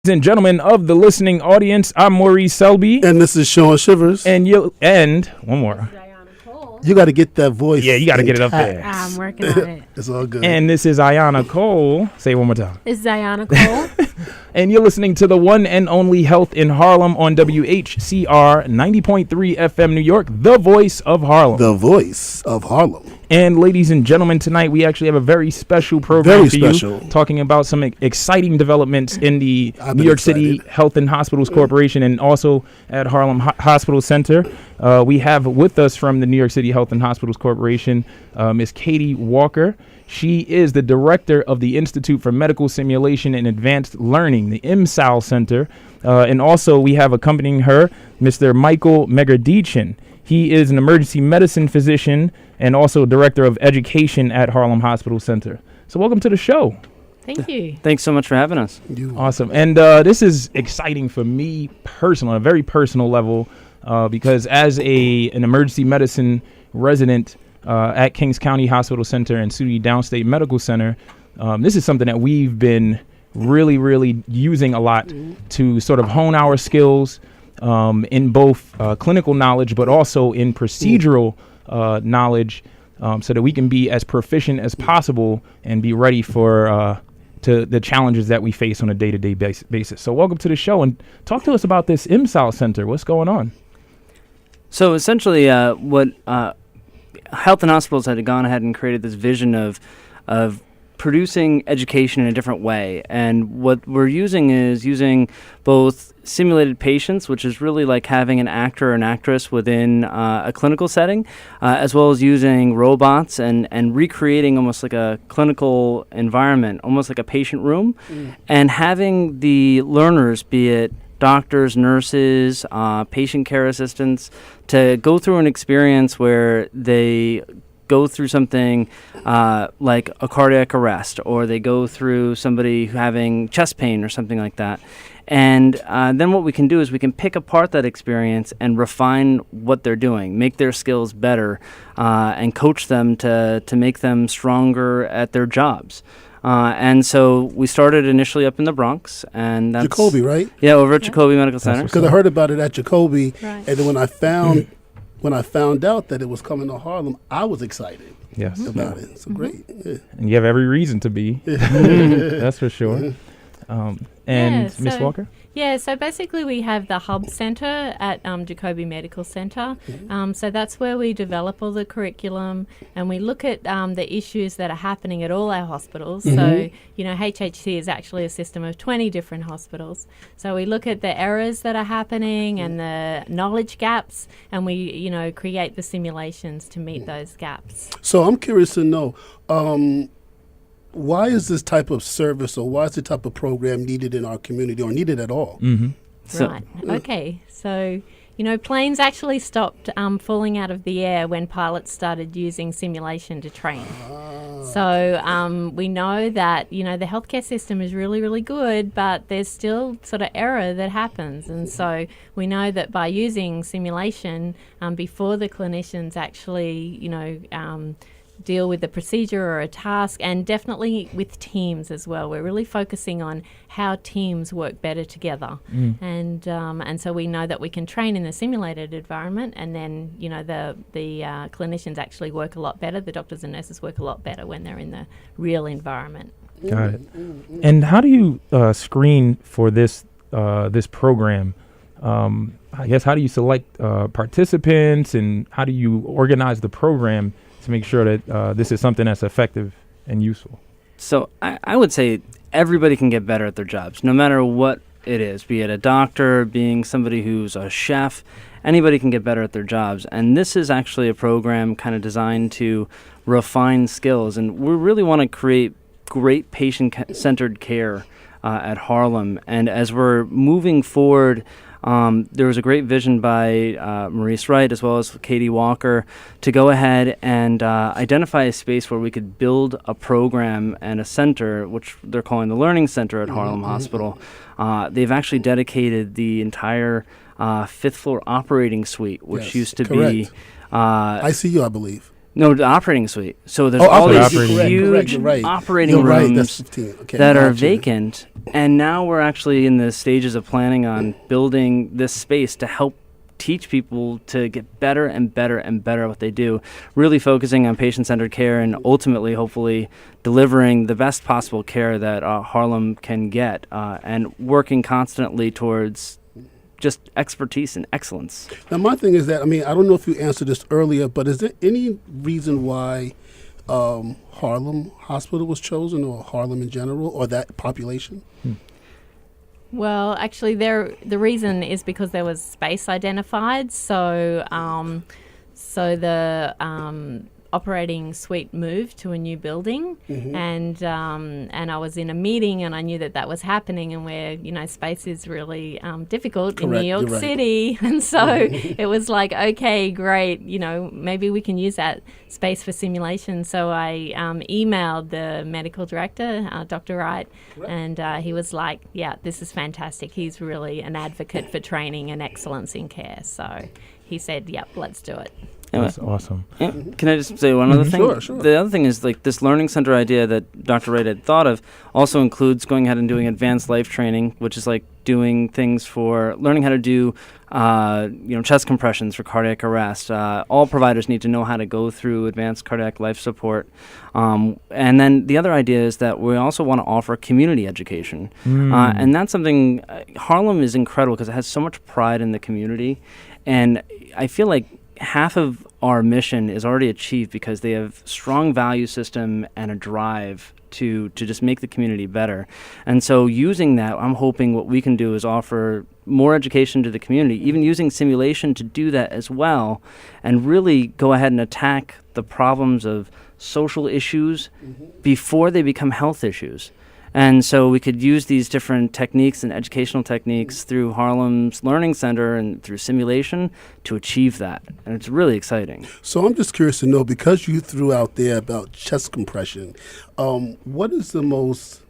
Ladies and gentlemen of the listening audience, I'm Maurice Selby. And this is Sean Shivers. And one more. You got to get that voice. Yeah, you got to get it up there. I'm working on it. It's all good. And this is Ayana Cole. Say it one more time. This is Ayana Cole. And you're listening to the one and only Health in Harlem on Whcr 90.3 FM New York, the voice of Harlem. The voice of Harlem. And ladies and gentlemen, tonight we actually have a very special program for you, talking about some exciting developments in the New York City Health and Hospitals Corporation and also at Harlem Hospital Center. We have with us from the New York City Health and Hospitals Corporation, Ms. Katie Whcr. She is the director of the Institute for Medical Simulation and Advanced Learning, the IMSAL Center. And also we have accompanying her, Mr. Michael Megardichin. He is an emergency medicine physician and also director of education at Harlem Hospital Center. So welcome to the show. Thank you. Thanks so much for having us. Awesome. And this is exciting for me personally, on a very personal level, because as an emergency medicine resident at Kings County Hospital Center and Sooty Downstate Medical Center, this is something that we've been really using a lot to sort of hone our skills in both clinical knowledge, but also in procedural knowledge, so that we can be as proficient as possible and be ready for to the challenges that we face on a day-to-day basis. So welcome to the show, and talk to us about this IMSAL Center. What's going on? So essentially, what Health and Hospitals had gone ahead and created this vision of producing education in a different way. And what we're using both simulated patients, which is really like having an actor or an actress within a clinical setting, as well as using robots and recreating almost like a clinical environment, almost like a patient room, and having the learners, be it doctors, nurses, patient care assistants, to go through an experience where they go through something like a cardiac arrest, or they go through somebody having chest pain or something like that. And then what we can do is we can pick apart that experience and refine what they're doing, make their skills better, and coach them to make them stronger at their jobs. And so we started initially up in the Bronx, and that's Jacoby, right? Yeah, over at Jacoby Medical Center. Because I heard about it at Jacoby, Right. and then when I found out that it was coming to Harlem, I was excited about it. So great. Yeah. And you have every reason to be. That's for sure. And Ms. Whcr? Yeah, so basically we have the Hub Center at Jacoby Medical Center. So that's where we develop all the curriculum, and we look at the issues that are happening at all our hospitals. So, HHC is actually a system of 20 different hospitals. So we look at the errors that are happening and the knowledge gaps, and we, create the simulations to meet those gaps. So I'm curious to know, why is this type of service, or why is this type of program needed in our community, or needed at all? Right. Okay. So, planes actually stopped falling out of the air when pilots started using simulation to train. So we know that, the healthcare system is really, really good, but there's still sort of error that happens. And so we know that by using simulation before the clinicians actually, deal with the procedure or a task, and definitely with teams as well. We're really focusing on how teams work better together. And so we know that we can train in the simulated environment, and then, the clinicians actually work a lot better. The doctors and nurses work a lot better when they're in the real environment. Got it. And how do you screen for this program? I guess, how do you select participants, and how do you organize the program to make sure that this is something that's effective and useful? So I would say everybody can get better at their jobs, no matter what it is, be it a doctor, being somebody who's a chef. Anybody can get better at their jobs. And this is actually a program kind of designed to refine skills. And we really want to create great patient-centered care at Harlem. And as we're moving forward, there was a great vision by Maurice Wright as well as Katie Whcr to go ahead and identify a space where we could build a program and a center, which they're calling the Learning Center at Harlem Hospital. They've actually dedicated the entire fifth floor operating suite, which used to be ICU, I believe. No, the operating suite. So there's Oh, all these operating room. huge You're right. operating You're right, rooms that's 15. Okay, that are gotcha. vacant, and now we're actually in the stages of planning on building this space to help teach people to get better and better and better at what they do, really focusing on patient-centered care and ultimately, hopefully, delivering the best possible care that Harlem can get, and working constantly towards just expertise and excellence. Now, my thing is that, I mean, I don't know if you answered this earlier, but is there any reason why Harlem Hospital was chosen, or Harlem in general, or that population? Well, actually, the reason is because there was space identified. So, the operating suite moved to a new building, and I was in a meeting, and I knew that was happening, and where space is really difficult in New York You're right. City, and so it was like, okay, great, maybe we can use that space for simulation. So I emailed the medical director, Dr. Wright, and he was like, yeah, this is fantastic. He's really an advocate for training and excellence in care. So he said, yep, let's do it. That's awesome. Yeah. Can I just say one other thing? Sure. The other thing is, like, this learning center idea that Dr. Wright had thought of also includes going ahead and doing advanced life training, which is like doing things for learning how to do chest compressions for cardiac arrest. All providers need to know how to go through advanced cardiac life support. And then the other idea is that we also want to offer community education. And that's something, Harlem is incredible because it has so much pride in the community. And I feel like half of our mission is already achieved because they have strong value system and a drive to just make the community better. And so using that, I'm hoping what we can do is offer more education to the community, even using simulation to do that as well, and really go ahead and attack the problems of social issues before they become health issues. And so we could use these different techniques and educational techniques through Harlem's Learning Center and through simulation to achieve that. And it's really exciting. So I'm just curious to know, because you threw out there about chest compression, what is the most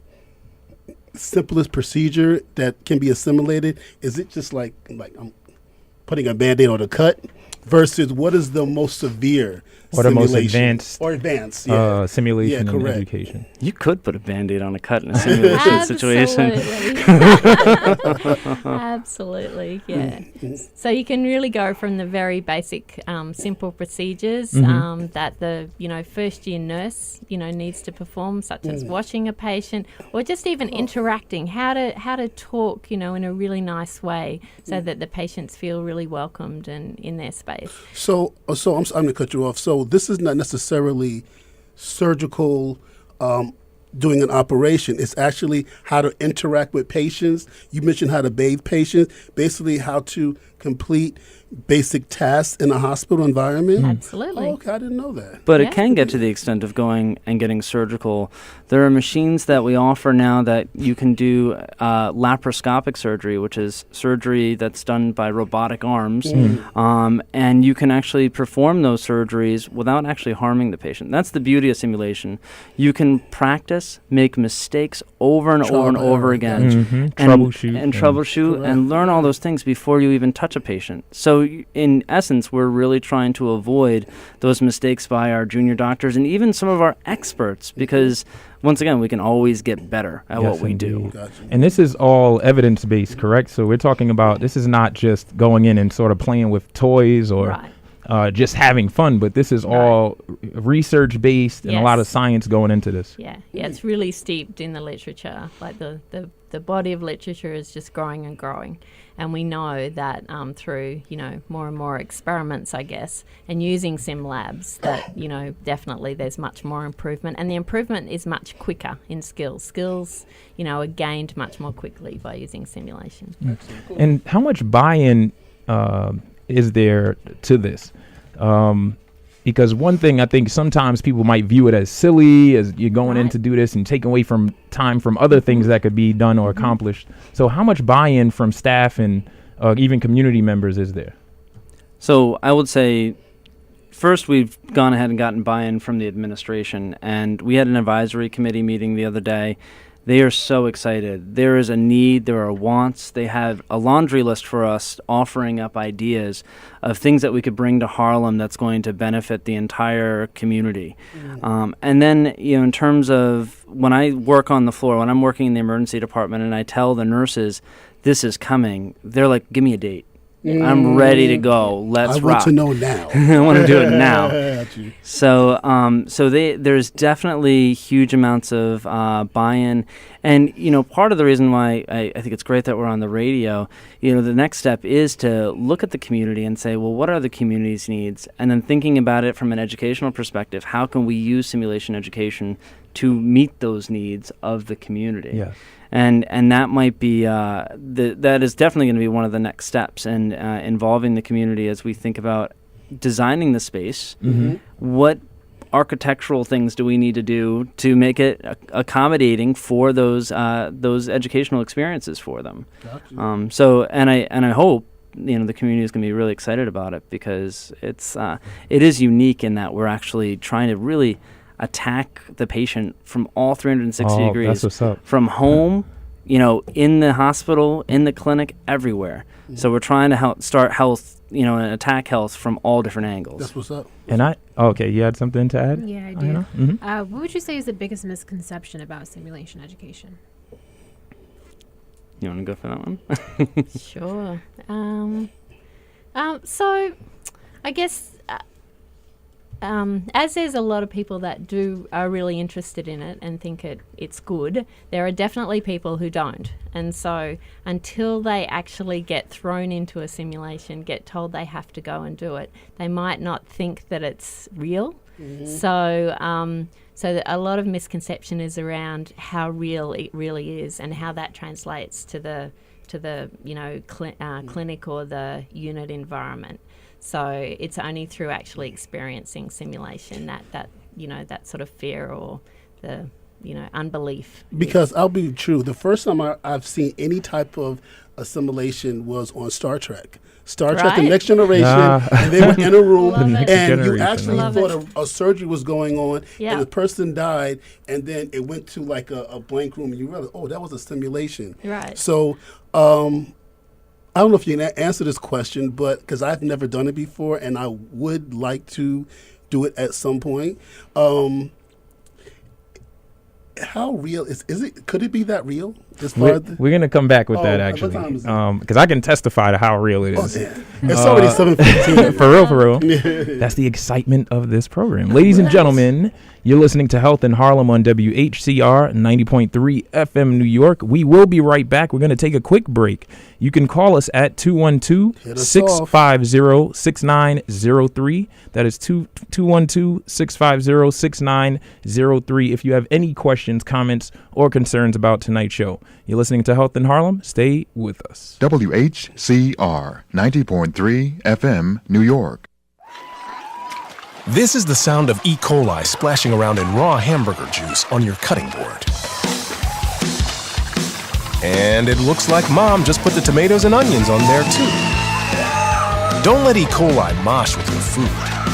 simplest procedure that can be assimilated? Is it just like I'm putting a Band-Aid on a cut, versus what is the most severe What are most simulation? advanced Yeah, simulation and correct. education? You could put a Band-Aid on a cut in a simulation situation. Absolutely, yeah. So you can really go from the very basic, simple procedures that the first year nurse needs to perform, such as washing a patient, or just even interacting. How to talk in a really nice way, so that the patients feel really welcomed and in their space. So I'm going to cut you off. So this is not necessarily surgical, doing an operation. It's actually how to interact with patients. You mentioned how to bathe patients, basically how to complete basic tasks in a hospital environment. Absolutely. Oh, okay, I didn't know that. But Yeah. it can get to the extent of going and getting surgical. There are machines that we offer now that you can do laparoscopic surgery, which is surgery that's done by robotic arms. And you can actually perform those surgeries without actually harming the patient. That's the beauty of simulation. You can practice, make mistakes over and over and over again. Troubleshoot. And troubleshoot and learn all those things before you even touch a patient. So in essence, we're really trying to avoid those mistakes by our junior doctors and even some of our experts, because once again, we can always get better at what we do. Gotcha. And this is all evidence-based, correct? So we're talking about, this is not just going in and sort of playing with toys or just having fun, but this is all research-based and a lot of science going into this. Yeah, it's really steeped in the literature. Like the body of literature is just growing and growing. And we know that through, more and more experiments, I guess, and using sim labs, that, definitely there's much more improvement. And the improvement is much quicker in skills. Skills, are gained much more quickly by using simulation. And how much buy-in is there to this? Because one thing I think sometimes people might view it as silly, as you're going in to do this and taking away from time from other things that could be done or accomplished. So how much buy-in from staff and even community members is there? So I would say, first, we've gone ahead and gotten buy-in from the administration, and we had an advisory committee meeting the other day. They are so excited. There is a need, there are wants. They have a laundry list for us offering up ideas of things that we could bring to Harlem that's going to benefit the entire community. And then, in terms of when I work on the floor, when I'm working in the emergency department and I tell the nurses this is coming, they're like, give me a date. I'm ready to go. Let's rock. I want to know now. I want to do it now. So there's definitely huge amounts of buy-in, and part of the reason why I think it's great that we're on the radio. The next step is to look at the community and say, well, what are the community's needs, and then thinking about it from an educational perspective. How can we use simulation education to meet those needs of the community? Yeah. And that might be that is definitely going to be one of the next steps, and involving the community as we think about designing the space. What architectural things do we need to do to make it accommodating for those educational experiences for them? Gotcha. So I hope the community is going to be really excited about it, because it is unique in that we're actually trying to really attack the patient from all 360 degrees. That's what's up. From home, in the hospital, in the clinic, everywhere. So we're trying to start health, and attack health from all different angles. That's what's up. And you had something to add? Yeah, I do. Mm-hmm. What would you say is the biggest misconception about simulation education? You want to go for that one? Sure. So I guess as there's a lot of people that are really interested in it and think it's good, there are definitely people who don't. And so until they actually get thrown into a simulation, get told they have to go and do it, they might not think that it's real. So a lot of misconception is around how real it really is and how that translates to the clinic or the unit environment. So it's only through actually experiencing simulation that sort of fear or the unbelief. Because I'll be true, the first time I've seen any type of assimilation was on Star Trek. Star Trek: The Next Generation, and they were in a room, and you actually thought a surgery was going on, and the person died, and then it went to like a blank room, and you realize, oh, that was a simulation. Right. So, I don't know if you can answer this question, but because I've never done it before, and I would like to do it at some point. How real is it? Could it be that real? We're going to come back with that, actually, because I can testify to how real it is. It's already 7:15. For real. That's the excitement of this program. Ladies and gentlemen, you're listening to Health in Harlem on WHCR 90.3 FM New York. We will be right back. We're going to take a quick break. You can call us at 212-650-6903. That is 212-650-6903 if you have any questions, comments, or concerns about tonight's show. You're listening to Health in Harlem. Stay with us. WHCR 90.3 FM New York. This is the sound of E. coli splashing around in raw hamburger juice on your cutting board. And it looks like Mom just put the tomatoes and onions on there too. Don't let E. coli mosh with your food.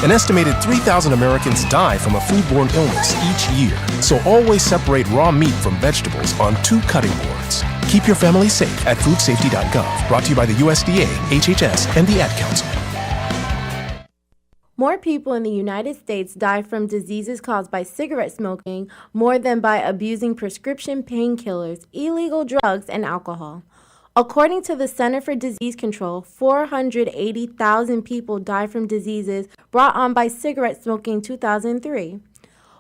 An estimated 3,000 Americans die from a foodborne illness each year. So always separate raw meat from vegetables on 2 cutting boards. Keep your family safe at foodsafety.gov. Brought to you by the USDA, HHS, and the Ad Council. More people in the United States die from diseases caused by cigarette smoking more than by abusing prescription painkillers, illegal drugs, and alcohol. According to the Center for Disease Control, 480,000 people died from diseases brought on by cigarette smoking in 2003,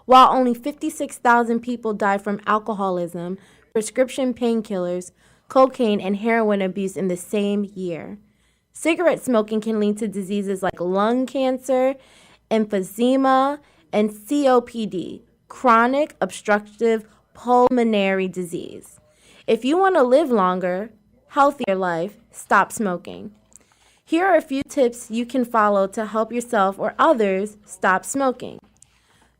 while only 56,000 people died from alcoholism, prescription painkillers, cocaine, and heroin abuse in the same year. Cigarette smoking can lead to diseases like lung cancer, emphysema, and COPD, chronic obstructive pulmonary disease. If you want to live longer, healthier life, stop smoking. Here are a few tips you can follow to help yourself or others stop smoking.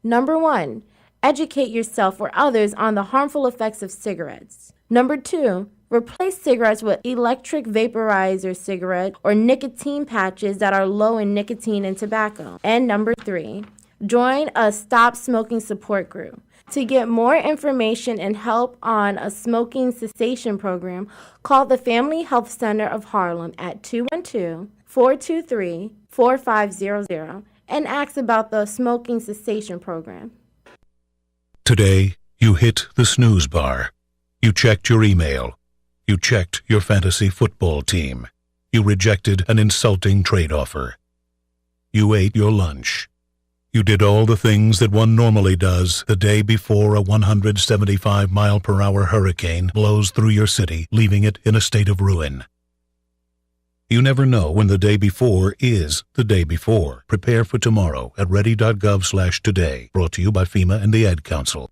Number 1, educate yourself or others on the harmful effects of cigarettes. Number 2, replace cigarettes with electric vaporizer cigarettes or nicotine patches that are low in nicotine and tobacco. And number 3, join a Stop Smoking support group. To get more information and help on a smoking cessation program, call the Family Health Center of Harlem at 212-423-4500 and ask about the smoking cessation program. Today, you hit the snooze bar. You checked your email. You checked your fantasy football team. You rejected an insulting trade offer. You ate your lunch. You did all the things that one normally does the day before a 175-mile-per-hour hurricane blows through your city, leaving it in a state of ruin. You never know when the day before is the day before. Prepare for tomorrow at ready.gov/today. Brought to you by FEMA and the Ad Council.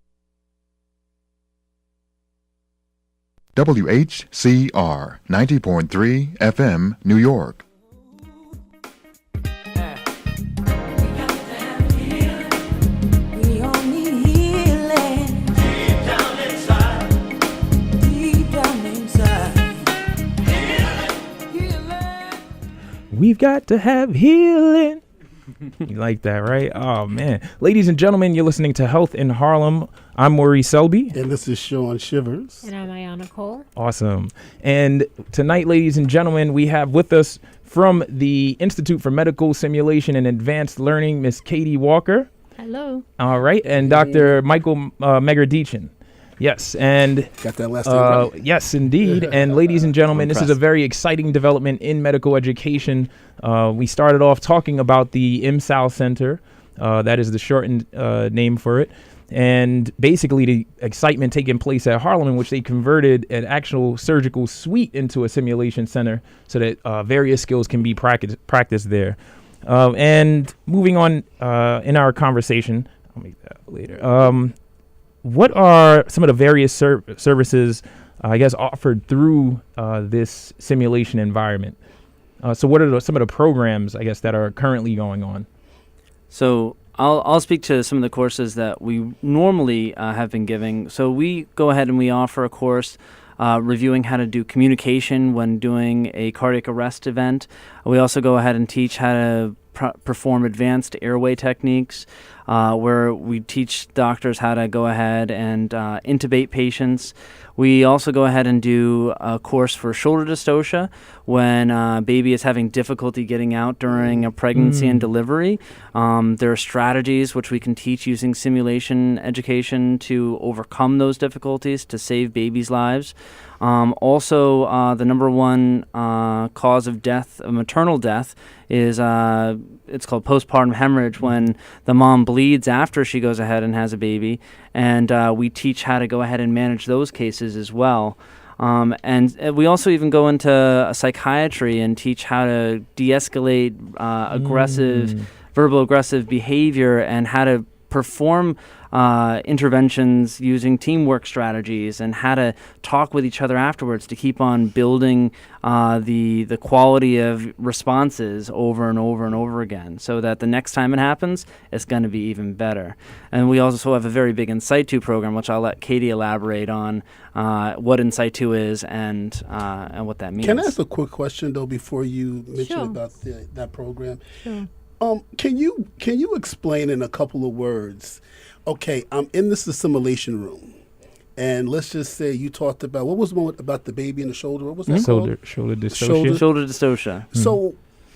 WHCR 90.3 FM, New York. We've got to have healing. You like that, right? Oh, man. Ladies and gentlemen, you're listening to Health in Harlem. I'm Maurice Selby. And this is Sean Shivers. And I'm Ayana Cole. Awesome. And tonight, ladies and gentlemen, we have with us from the Institute for Medical Simulation and Advanced Learning, Miss Katie Walker. Hello. All right. And Dr. Michael Megardichin. Yes, and got that last name right. Yes, indeed. And ladies and gentlemen, this is a very exciting development in medical education. We started off talking about the MSAL Center. That is the shortened name for it. And basically the excitement taking place at Harlem, in which they converted an actual surgical suite into a simulation center so that various skills can be practiced there. And moving on in our conversation, I'll make that later. What are some of the various services, I guess, offered through this simulation environment? So what are some of the programs, I guess, that are currently going on? So I'll speak to some of the courses that we normally have been giving. So we go ahead and we offer a course reviewing how to do communication when doing a cardiac arrest event. We also go ahead and teach how to perform advanced airway techniques, where we teach doctors how to go ahead and intubate patients. We also go ahead and do a course for shoulder dystocia when a baby is having difficulty getting out during a pregnancy and delivery. There are strategies which we can teach using simulation education to overcome those difficulties to save babies' lives. Also, the number one cause of death, of maternal death, is it's called postpartum hemorrhage, when the mom bleeds after she goes ahead and has a baby, and we teach how to go ahead and manage those cases as well. And we also even go into psychiatry and teach how to de-escalate verbal aggressive behavior and how to perform interventions using teamwork strategies and how to talk with each other afterwards to keep on building the quality of responses over and over and over again, so that the next time it happens, it's going to be even better. And we also have a very big In Situ program, which I'll let Katie elaborate on what In Situ is and what that means. Can I ask a quick question, though, before you mention about that program? Sure. Can you explain in a couple of words? Okay, I'm in this assimilation room, and let's just say you talked about, what was the one about the baby in the shoulder? What was that called? Shoulder dystocia. Shoulder dystocia.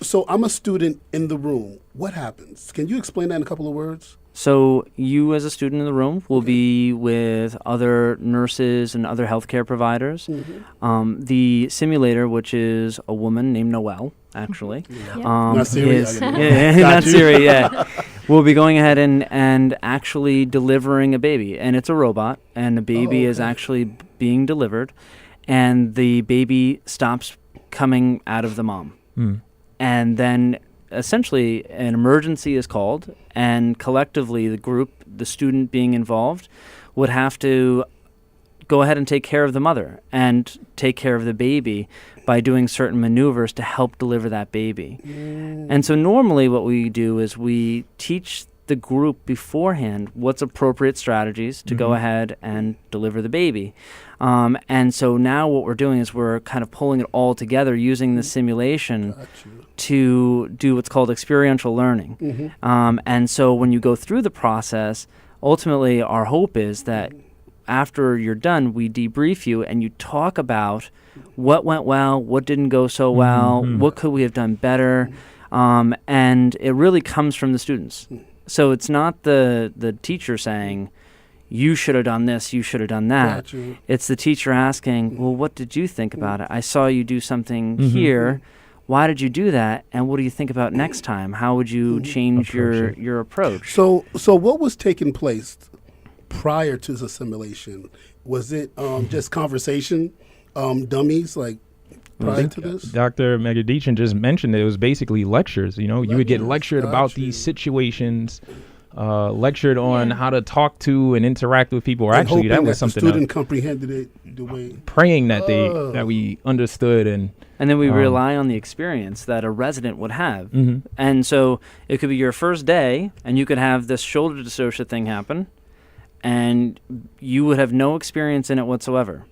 So I'm a student in the room. What happens? Can you explain that in a couple of words? So you as a student in the room will be with other nurses and other healthcare providers. Mm-hmm. The simulator, which is a woman named Noelle, actually. Not Siri. Not Siri, yeah. We'll be going ahead and actually delivering a baby. And it's a robot, and the baby is actually being delivered, and the baby stops coming out of the mom. And then essentially an emergency is called, and collectively the group, the student being involved, would have to go ahead and take care of the mother and take care of the baby by doing certain maneuvers to help deliver that baby. And so normally what we do is we teach the group beforehand what's appropriate strategies to go ahead and deliver the baby. And so now what we're doing is we're kind of pulling it all together using the simulation to do what's called experiential learning. And so when you go through the process, ultimately our hope is that after you're done, we debrief you and you talk about what went well, what didn't go so well, what could we have done better, and it really comes from the students. So it's not the teacher saying, you should have done this, you should have done that. Gotcha. It's the teacher asking, well, what did you think about it? I saw you do something here. Why did you do that? And what do you think about next time? How would you change your approach? So what was taking place prior to the simulation? Was it just conversation, dummies, like prior to this? Dr. Megadichin just mentioned it was basically lectures. You would get lectured about these situations, lectured on how to talk to and interact with people. Or And actually, that hoping was the something student comprehended it the way. praying that that we understood and then we rely on the experience that a resident would have. And so it could be your first day, and you could have this shoulder dystocia thing happen, and you would have no experience in it whatsoever.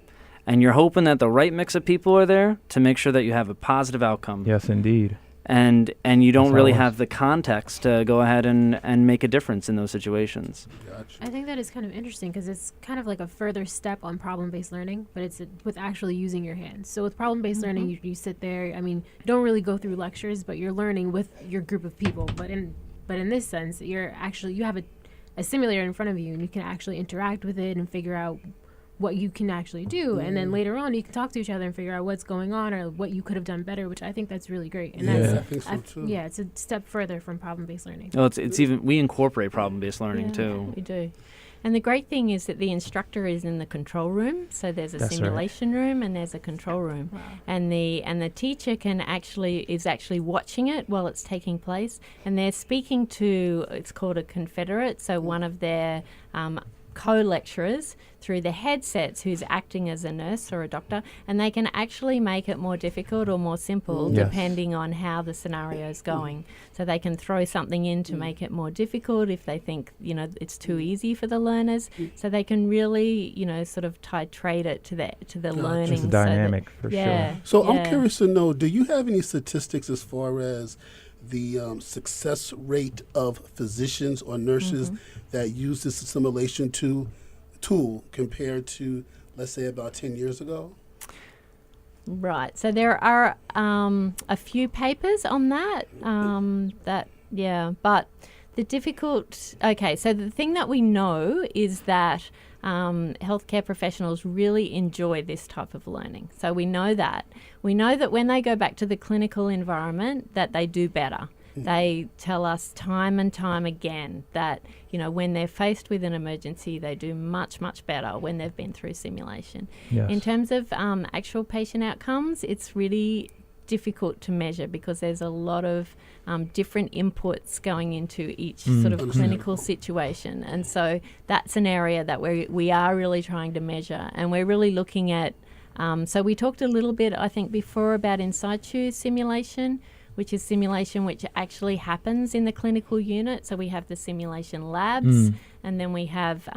And you're hoping that the right mix of people are there to make sure that you have a positive outcome. Yes, indeed. And you don't That's really how it have the context to go ahead and make a difference in those situations. Gotcha. I think that is kind of interesting because it's kind of like a further step on problem-based learning, but it's with actually using your hands. So with problem-based learning, you sit there. I mean, you don't really go through lectures, but you're learning with your group of people. But in this sense, you have a simulator in front of you, and you can actually interact with it and figure out what you can actually do, and then later on you can talk to each other and figure out what's going on or what you could have done better, which I think that's really great. And I that's think so too. yeah, it's a step further from problem-based learning. Well, it's even we incorporate problem-based learning too. We do. And the great thing is that the instructor is in the control room. So there's a That's right. simulation room and there's a control room. Wow. And the teacher is actually watching it while it's taking place. And they're speaking to, it's called a confederate, so one of their co-lecturers through the headsets who's acting as a nurse or a doctor, and they can actually make it more difficult or more simple Yes. depending on how the scenario is going. So they can throw something in to make it more difficult if they think, it's too easy for the learners. So they can really, sort of titrate it to the learning. It's so that- dynamic for yeah, sure. So I'm yeah. curious to know, do you have any statistics as far as the success rate of physicians or nurses that use this assimilation tool compared to, let's say, about 10 years ago? Right. So there are a few papers on that. But so the thing that we know is that healthcare professionals really enjoy this type of learning. So we know that. We know that when they go back to the clinical environment that they do better. They tell us time and time again that, when they're faced with an emergency, they do much, much better when they've been through simulation. Yes. In terms of actual patient outcomes, it's really difficult to measure because there's a lot of different inputs going into each sort of clinical situation. And so that's an area that we are really trying to measure. And we're really looking at, so we talked a little bit, I think, before about in situ simulation, which is simulation which actually happens in the clinical unit. So we have the simulation labs, and then we have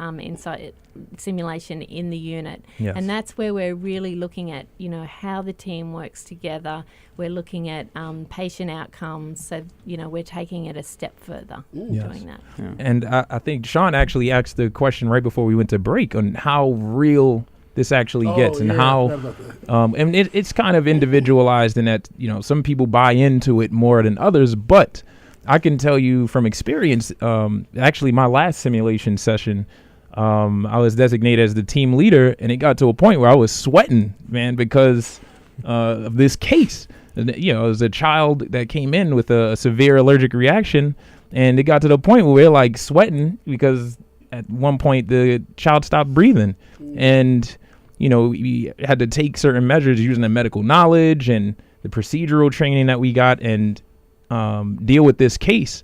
simulation in the unit. Yes. And that's where we're really looking at, how the team works together. We're looking at patient outcomes. So, we're taking it a step further doing that. Yeah. And I think Sean actually asked the question right before we went to break on how real this actually gets and how and it's kind of individualized in that some people buy into it more than others, but I can tell you from experience, actually my last simulation session, I was designated as the team leader, and it got to a point where I was sweating, man, because of this case. It was a child that came in with a severe allergic reaction, and it got to the point where we're like sweating because at one point the child stopped breathing, and we had to take certain measures using the medical knowledge and the procedural training that we got and deal with this case.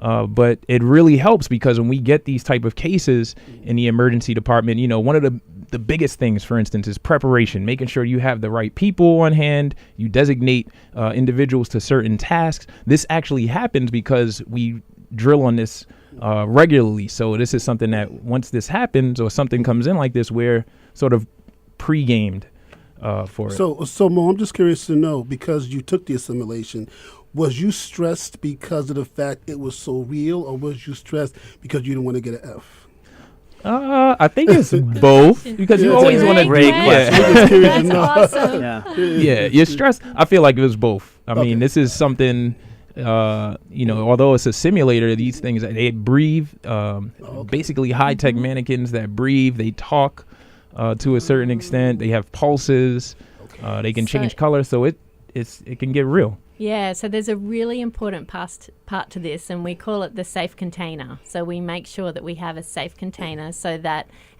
But it really helps because when we get these type of cases in the emergency department, one of the biggest things, for instance, is preparation, making sure you have the right people on hand, you designate individuals to certain tasks. This actually happens because we drill on this regularly. So this is something that once this happens or something comes in like this, we're sort of pre-gamed for it. So Mo, I'm just curious to know, because you took the assimilation, was you stressed because of the fact it was so real, or was you stressed because you didn't want to get an F? I think it's both because you always want to. Great question. That's awesome. Yeah. You're stressed. I feel like it was both. I mean, this is something. Although it's a simulator, these things they breathe. Basically, high tech mannequins that breathe. They talk to a certain extent. They have pulses. They can change color, so it can get real. Yeah, so there's a really important part to this, and we call it the safe container. So we make sure that we have a safe container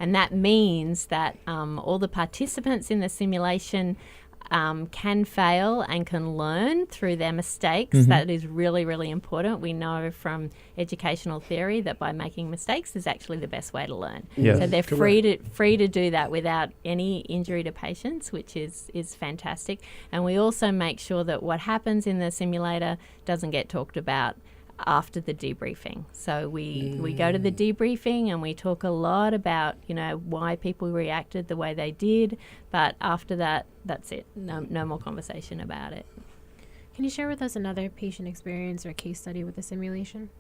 and that means that all the participants in the simulation can fail and can learn through their mistakes. Mm-hmm. That is really, really important. We know from educational theory that by making mistakes is actually the best way to learn. Yes. So they're free to do that without any injury to patients, which is fantastic. And we also make sure that what happens in the simulator doesn't get talked about after the debriefing. So we go to the debriefing and we talk a lot about, why people reacted the way they did, but after that, that's it. No more conversation about it. Can you share with us another patient experience or case study with the simulation?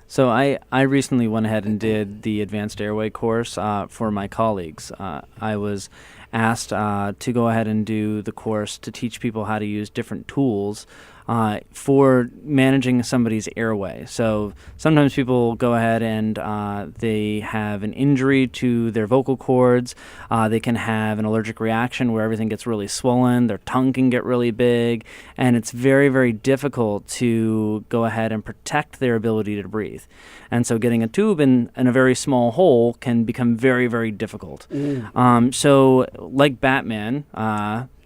So I recently went ahead and did the advanced airway course for my colleagues. I was asked to go ahead and do the course to teach people how to use different tools for managing somebody's airway. So sometimes people go ahead and they have an injury to their vocal cords. They can have an allergic reaction where everything gets really swollen. Their tongue can get really big. And it's very, very difficult to go ahead and protect their ability to breathe. And so getting a tube in a very small hole can become very, very difficult. So like Batman,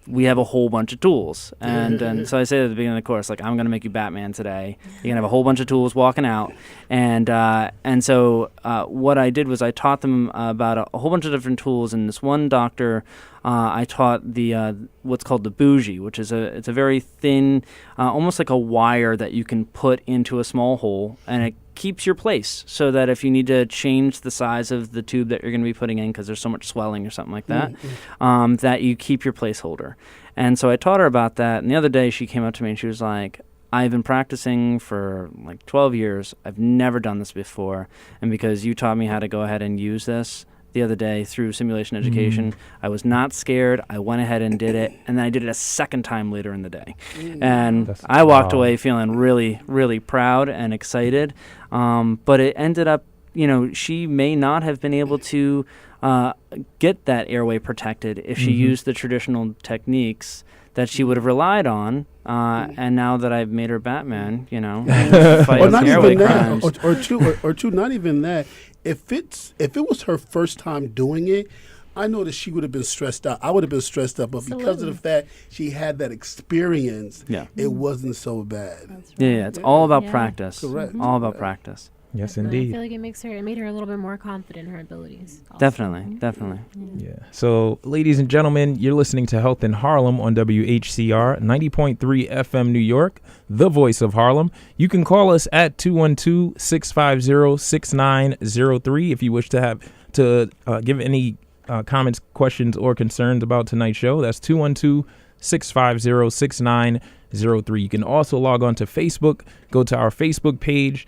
we have a whole bunch of tools. And so I say at the beginning of the course, like, I'm going to make you Batman today. You're going to have a whole bunch of tools walking out. And so what I did was I taught them about a whole bunch of different tools. And this one doctor, I taught the what's called the bougie, which is it's a very thin, almost like a wire that you can put into a small hole. And it keeps your place so that if you need to change the size of the tube that you're going to be putting in because there's so much swelling or something like that, that you keep your placeholder. And so I taught her about that. And the other day she came up to me and she was like, I've been practicing for like 12 years. I've never done this before. And because you taught me how to go ahead and use this the other day through simulation education, I was not scared. I went ahead and did it. And then I did it a second time later in the day. And I walked away feeling really, really proud and excited. But it ended up, she may not have been able to get that airway protected if she used the traditional techniques that she would have relied on. And now that I've made her Batman, fighting airway crimes. Or two, not even that. If it was her first time doing it, I know that she would have been stressed out. I would have been stressed out, but because of the fact she had that experience, it wasn't so bad. That's Yeah, it's all about practice. Correct. All about practice. Yes, I indeed. feel like it made her a little bit more confident in her abilities. Also. Definitely. Yeah. So, ladies and gentlemen, you're listening to Health in Harlem on WHCR 90.3 FM New York, the voice of Harlem. You can call us at 212-650-6903 if you wish to give any comments, questions, or concerns about tonight's show. That's 212-650-6903. You can also log on to Facebook, go to our Facebook page,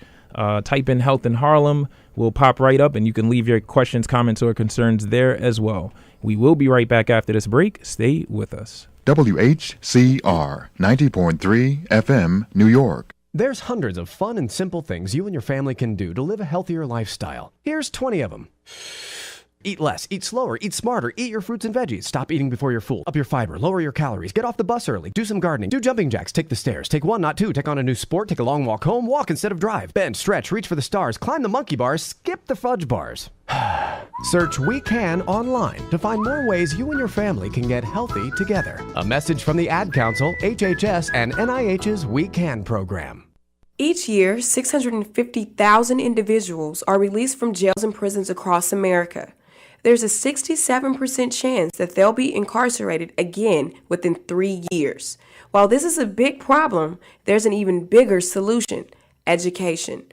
type in Health in Harlem. We'll pop right up and you can leave your questions, comments, or concerns there as well. We will be right back after this break. Stay with us. WHCR 90.3 FM, New York. There's hundreds of fun and simple things you and your family can do to live a healthier lifestyle. Here's 20 of them. Eat less, eat slower, eat smarter, eat your fruits and veggies. Stop eating before you're full. Up your fiber, lower your calories, get off the bus early, do some gardening, do jumping jacks, take the stairs, take one, not two, take on a new sport, take a long walk home, walk instead of drive, bend, stretch, reach for the stars, climb the monkey bars, skip the fudge bars. Search We Can online to find more ways you and your family can get healthy together. A message from the Ad Council, HHS, and NIH's We Can program. Each year, 650,000 individuals are released from jails and prisons across America. There's a 67% chance that they'll be incarcerated again within 3 years. While this is a big problem, there's an even bigger solution: education.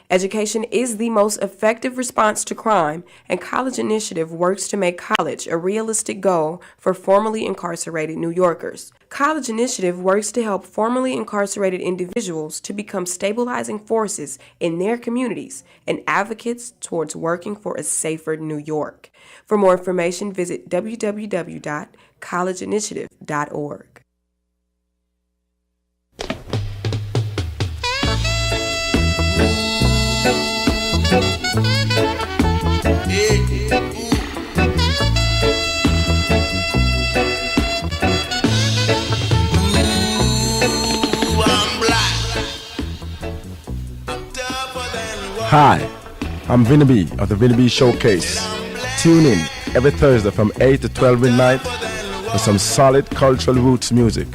Education is the most effective response to crime, and College Initiative works to make college a realistic goal for formerly incarcerated New Yorkers. College Initiative works to help formerly incarcerated individuals to become stabilizing forces in their communities and advocates towards working for a safer New York. For more information, visit www.collegeinitiative.org. Hi, I'm Vinny B of the Vinny B Showcase. Tune in every Thursday from 8 to 12 midnight for some solid cultural roots music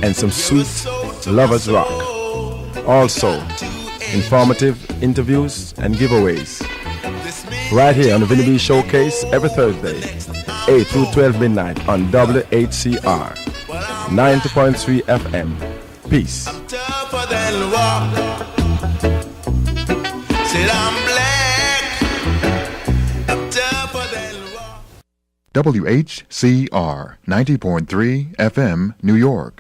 and some sweet lovers rock. Also, informative interviews and giveaways. Right here on the Vinny B Showcase every Thursday, 8 through 12 midnight on Whcr 90.3 FM. Peace. WHCR 90.3 FM, New York.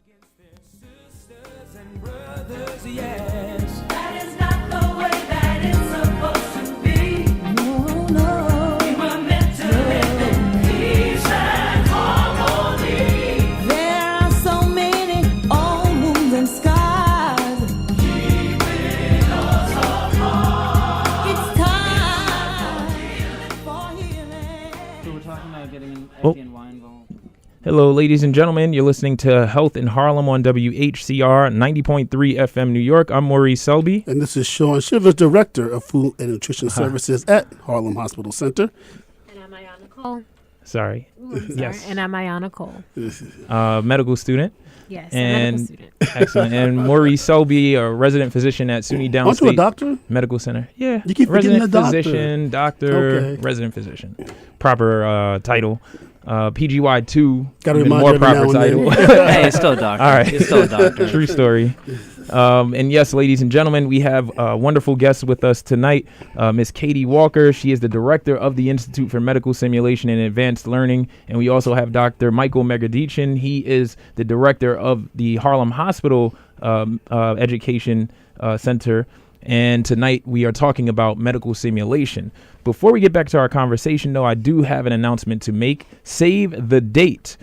Hello, ladies and gentlemen. You're listening to Health in Harlem on WHCR 90.3 FM New York. I'm Maurice Selby. And this is Sean Shivers, Director of Food and Nutrition Services at Harlem Hospital Center. And I'm Ayana Cole. Sorry. Yes. And I'm Ayana Cole. Medical student. Yes, and medical student. Excellent. And Maurice Selby, a resident physician at SUNY Downstate. Aren't you a doctor? Medical Center. Yeah. You keep forgetting the doctor. Physician, doctor, Okay. resident physician. Proper title. PGY 2, Gotta even remind more you every proper now and title. then. Hey, it's still a doctor. All right. He's still a doctor. True story. And yes, ladies and gentlemen, we have a wonderful guest with us tonight, Miss Katie Walker. She is the director of the Institute for Medical Simulation and Advanced Learning. And we also have Dr. Michael Megadichin. He is the director of the Harlem Hospital Education Center. And tonight we are talking about medical simulation. Before we get back to our conversation, though, I do have an announcement to make. Save the date.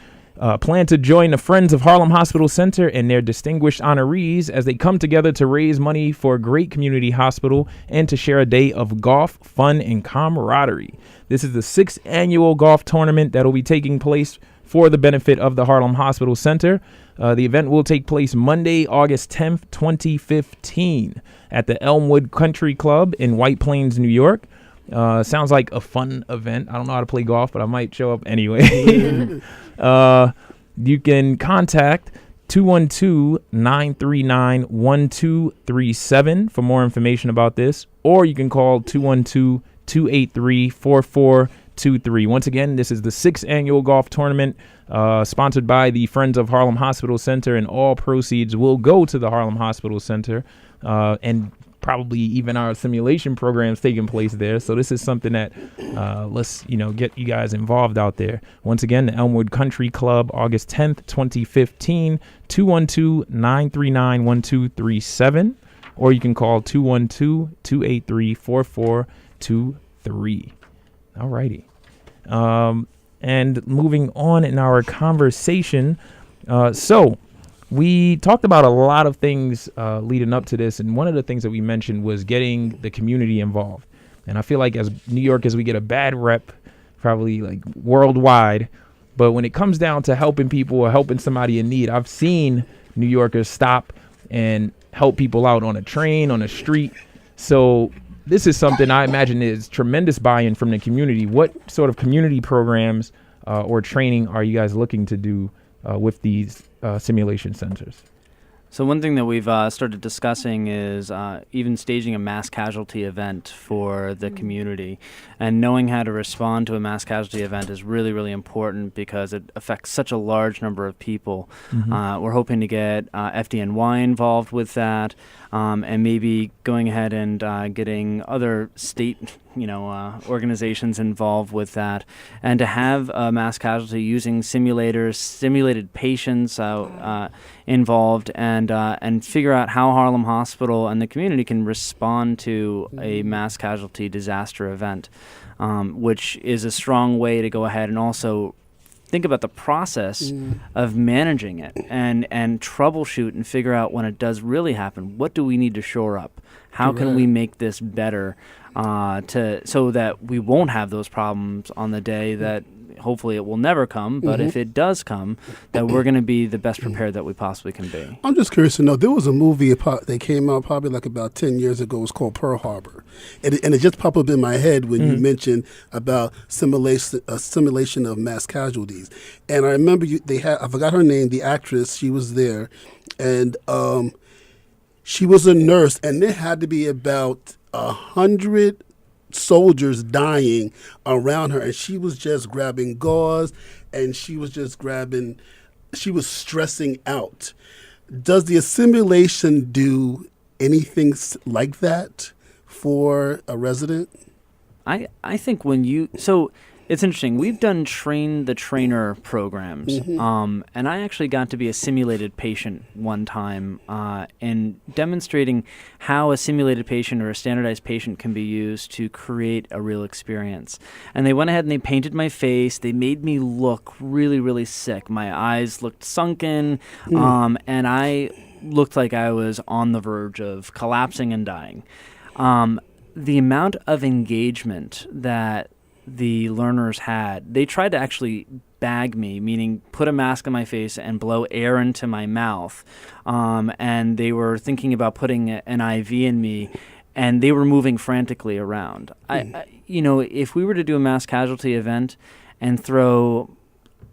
Plan to join the Friends of Harlem Hospital Center and their distinguished honorees as they come together to raise money for a great community hospital and to share a day of golf, fun, and camaraderie. This is the 6th annual golf tournament that will be taking place for the benefit of the Harlem Hospital Center. The event will take place Monday, August 10th, 2015 at the Elmwood Country Club in White Plains, New York. Sounds like a fun event. I don't know how to play golf, but I might show up anyway. You can contact 212-939-1237 for more information about this, or you can call 212-283-4423. Once again, this is the 6th annual golf tournament sponsored by the Friends of Harlem Hospital Center, and all proceeds will go to the Harlem Hospital Center and probably even our simulation programs taking place there. So this is something that let's get you guys involved out there. Once again, the Elmwood Country Club, August 10th, 2015, 212-939-1237, or you can call 212-283-4423. All righty. And moving on in our conversation, so we talked about a lot of things leading up to this, and one of the things that we mentioned was getting the community involved. And I feel like as New Yorkers, we get a bad rep, probably like worldwide, but when it comes down to helping people or helping somebody in need, I've seen New Yorkers stop and help people out on a train, on a street. So this is something I imagine is tremendous buy-in from the community. What sort of community programs or training are you guys looking to do with these simulation centers? So one thing that we've started discussing is even staging a mass casualty event for the community. And knowing how to respond to a mass casualty event is really, really important because it affects such a large number of people. We're hoping to get FDNY involved with that, and maybe going ahead and getting other state organizations involved with that, and to have a mass casualty using simulators, simulated patients involved, and figure out how Harlem Hospital and the community can respond to a mass casualty disaster event, which is a strong way to go ahead and also think about the process of managing it and troubleshoot and figure out when it does really happen, what do we need to shore up? How can we make this better so that we won't have those problems on the day that hopefully it will never come, but if it does come, that we're going to be the best prepared that we possibly can be. I'm just curious to know, there was a movie that came out probably like about 10 years ago. It was called Pearl Harbor. And it just popped up in my head when you mentioned about simulation of mass casualties. And I remember I forgot her name, the actress, she was there. And she was a nurse, and there had to be about 100 soldiers dying around her, and she was just grabbing gauze, and she was stressing out. Does the assimilation do anything like that for a resident? I think it's interesting. We've done train the trainer programs, and I actually got to be a simulated patient one time in demonstrating how a simulated patient or a standardized patient can be used to create a real experience. And they went ahead and they painted my face. They made me look really, really sick. My eyes looked sunken, and I looked like I was on the verge of collapsing and dying. The amount of engagement that the learners had, they tried to actually bag me, meaning put a mask on my face and blow air into my mouth. And they were thinking about putting an IV in me, and they were moving frantically around. If we were to do a mass casualty event and throw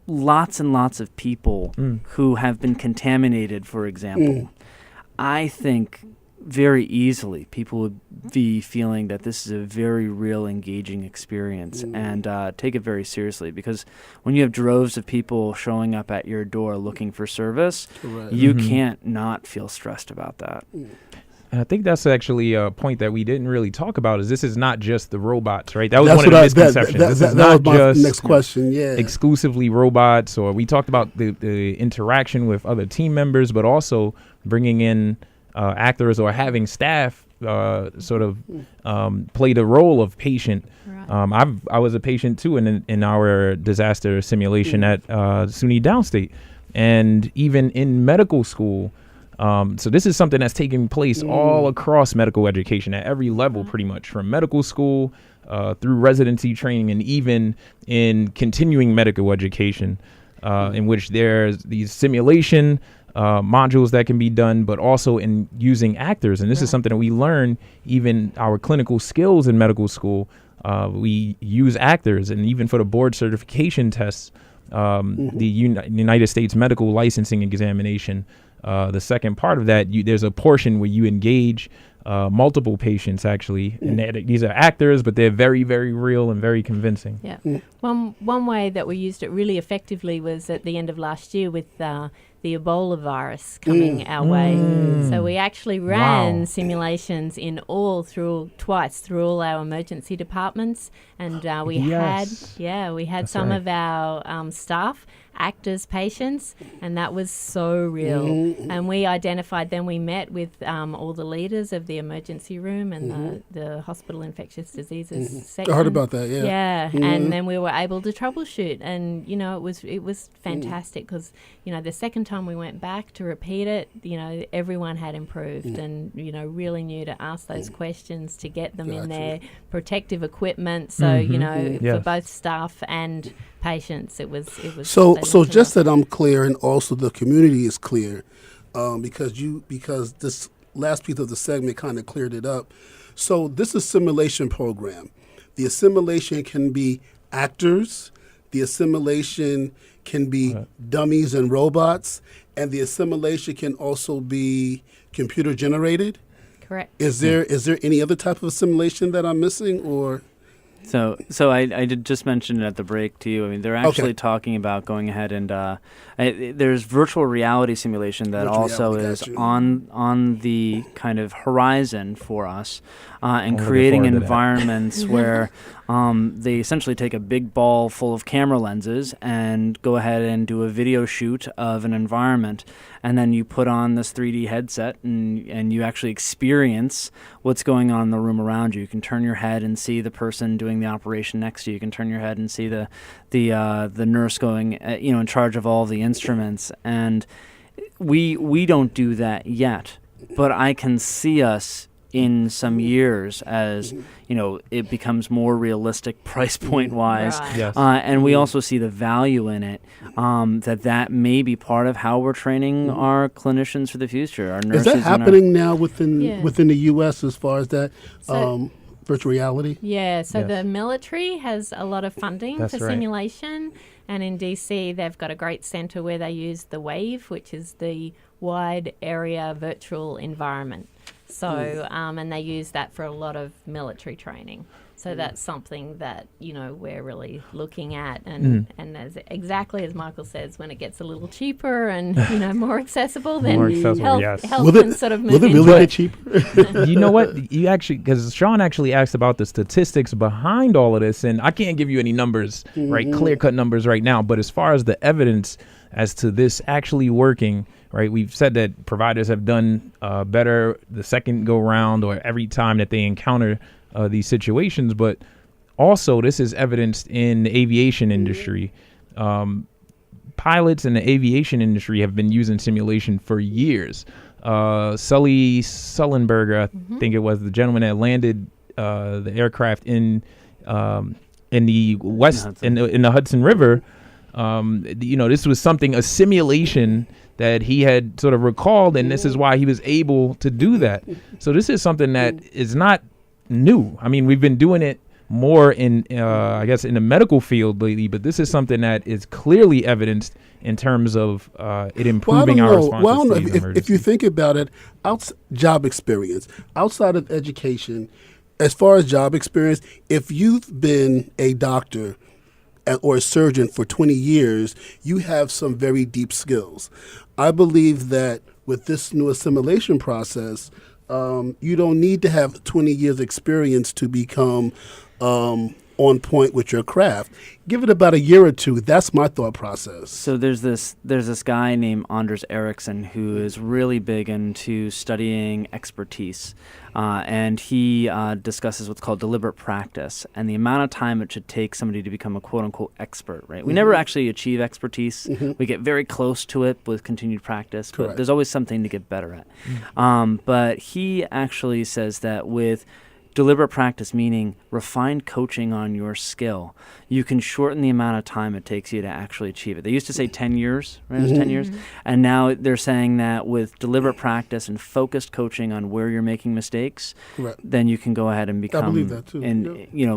lots and lots of people who have been contaminated, for example, I think very easily people would be feeling that this is a very real, engaging experience and take it very seriously, because when you have droves of people showing up at your door looking for service, you can't not feel stressed about that. And I think that's actually a point that we didn't really talk about, is this is not just the robots, right? That was one of the misconceptions. This is not just next question, exclusively robots, or we talked about the interaction with other team members, but also bringing in actors or having staff sort of play the role of patient. Right. I was a patient too in our disaster simulation at SUNY Downstate, and even in medical school. So this is something that's taking place all across medical education at every level, pretty much, from medical school through residency training, and even in continuing medical education, in which there's these simulation modules that can be done, but also in using actors. And this is something that we learn even our clinical skills in medical school. We use actors, and even for the board certification tests, the United States Medical Licensing Examination, the second part of that, there's a portion where you engage multiple patients, actually. And these are actors, but they're very, very real and very convincing. Yeah. One way that we used it really effectively was at the end of last year with the Ebola virus coming our way. So we actually ran simulations twice through all our emergency departments, and we had some of our staff, actors, patients, and that was so real. And we identified, then we met with all the leaders of the emergency room and the hospital infectious diseases section. I heard about that, and then we were able to troubleshoot, and it was fantastic, because the second time we went back to repeat it, everyone had improved and really knew to ask those questions to get them in their protective equipment, so for both staff and patients, it was so just that I'm clear, and also the community is clear, because this last piece of the segment kind of cleared it up. So this assimilation program, the assimilation can be actors, the assimilation can be dummies and robots, and the assimilation can also be computer generated. Correct. Is there any other type of assimilation that I'm missing, or? So I did just mention it at the break to you. I mean, they're actually talking about going ahead and there's virtual reality simulation that also is on the kind of horizon for us, and creating environments where they essentially take a big ball full of camera lenses and go ahead and do a video shoot of an environment, and then you put on this 3D headset and you actually experience what's going on in the room around you. You can turn your head and see the person doing the operation next to you. You can turn your head and see the nurse going, in charge of all the instruments. And we don't do that yet, but I can see us in some years as it becomes more realistic price point wise. Right. Yes. And we also see the value in it, that may be part of how we're training our clinicians for the future, our nurses. Is that happening now within the U.S. as far as that virtual reality? Yeah, so the military has a lot of funding for right. simulation, and in DC they've got a great centre where they use the WAVE, which is the Wide Area Virtual Environment. So, and they use that for a lot of military training. So that's something that, we're really looking at. And exactly as Michael says, when it gets a little cheaper and, more accessible, then health can sort of move into it. Will it really get cheaper? You know what? You actually, because Sean actually asked about the statistics behind all of this, and I can't give you any numbers, right, clear-cut numbers right now, but as far as the evidence as to this actually working, right, we've said that providers have done better the second go round or every time that they encounter these situations, but also this is evidenced in the aviation industry. Pilots in the aviation industry have been using simulation for years. Sully Sullenberger, I think it was the gentleman that landed the aircraft in the West in the Hudson River. This was a simulation that he had sort of recalled, and this is why he was able to do that. So this is something that is not new. I mean, we've been doing it more in, I guess, in the medical field lately, but this is something that is clearly evidenced in terms of it improving our responses to these emergencies. If you think about it, job experience, outside of education, as far as job experience, if you've been a doctor or a surgeon for 20 years, you have some very deep skills. I believe that with this new assimilation process, you don't need to have 20 years experience to become on point with your craft. Give it about a year or two. That's my thought process. So there's this guy named Anders Ericsson who is really big into studying expertise, and he discusses what's called deliberate practice and the amount of time it should take somebody to become a quote-unquote expert, right? We never actually achieve expertise. We get very close to it with continued practice, but there's always something to get better at. But he actually says that with deliberate practice, meaning refined coaching on your skill, you can shorten the amount of time it takes you to actually achieve it. They used to say 10 years, right? It was 10 years. And now they're saying that with deliberate practice and focused coaching on where you're making mistakes, then you can go ahead and become, I believe that too.